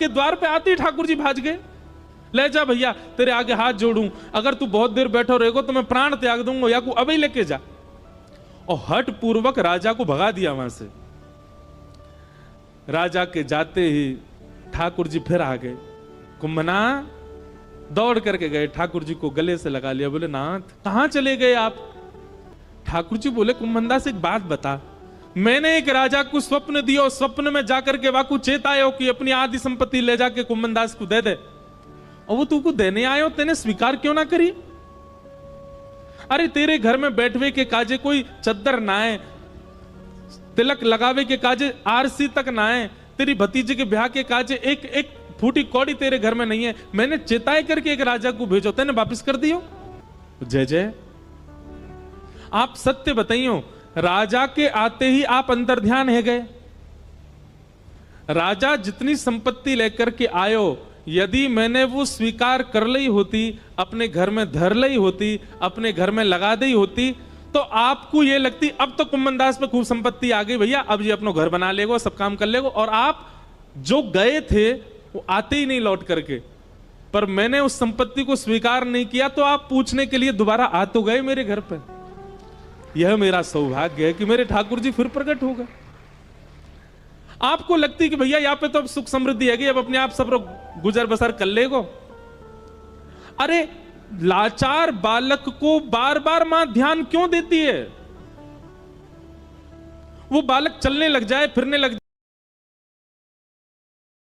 के द्वार पे आते ही ठाकुर जी भाज गए। ले जा भैया, तेरे आगे हाथ जोड़ूं, अगर तू बहुत देर बैठो रहेगो तो मैं प्राण त्याग दूंगा, या को अभी लेके जा। और हठ पूर्वक राजा को भगा दिया वहां से। राजा के जाते ही ठाकुर जी फिर आ गए। कुंभना दौड़ करके गए, ठाकुर जी को गले से लगा लिया, बोले नाथ कहां चले गए आप? ठाकुर जी बोले कुंभनदा से एक बात बता, मैंने एक राजा को स्वप्न दिया, स्वप्न में जाकर के वाकु चेतायो कि अपनी आदि संपत्ति ले जाके कुंभनदास को दे दे, और वो तुमको देने आयो, तेने स्वीकार क्यों ना करी? अरे तेरे घर में बैठवे के काजे कोई चद्दर ना है, तिलक लगावे के काजे आरसी तक ना है, तेरी भतीजे के ब्याह के काजे एक एक फूटी कौड़ी तेरे घर में नहीं है, मैंने चेताए करके एक राजा को भेजो, तेने वापिस कर दियो। जय जय, आप सत्य बताइयो, राजा के आते ही आप अंतर्ध्यान है गए। राजा जितनी संपत्ति लेकर के आयो, यदि मैंने वो स्वीकार कर ली होती, अपने घर में धर ली होती, अपने घर में लगा दी होती, तो आपको ये लगती अब तो कुंभनदास पे खूब संपत्ति आ गई भैया, अब ये अपना घर बना लेगो, सब काम कर लेगो, और आप जो गए थे वो आते ही नहीं लौट करके। पर मैंने उस संपत्ति को स्वीकार नहीं किया, तो आप पूछने के लिए दोबारा आ तो गए मेरे घर पर। यह मेरा सौभाग्य है कि मेरे ठाकुर जी फिर प्रकट हो गए। आपको लगती कि भैया यहाँ पे तो अब सुख समृद्धि है, अब अपने आप सब लोग गुजर बसर कर लेगो। अरे लाचार बालक को बार बार मां ध्यान क्यों देती है? वो बालक चलने लग जाए, फिरने लग जाए,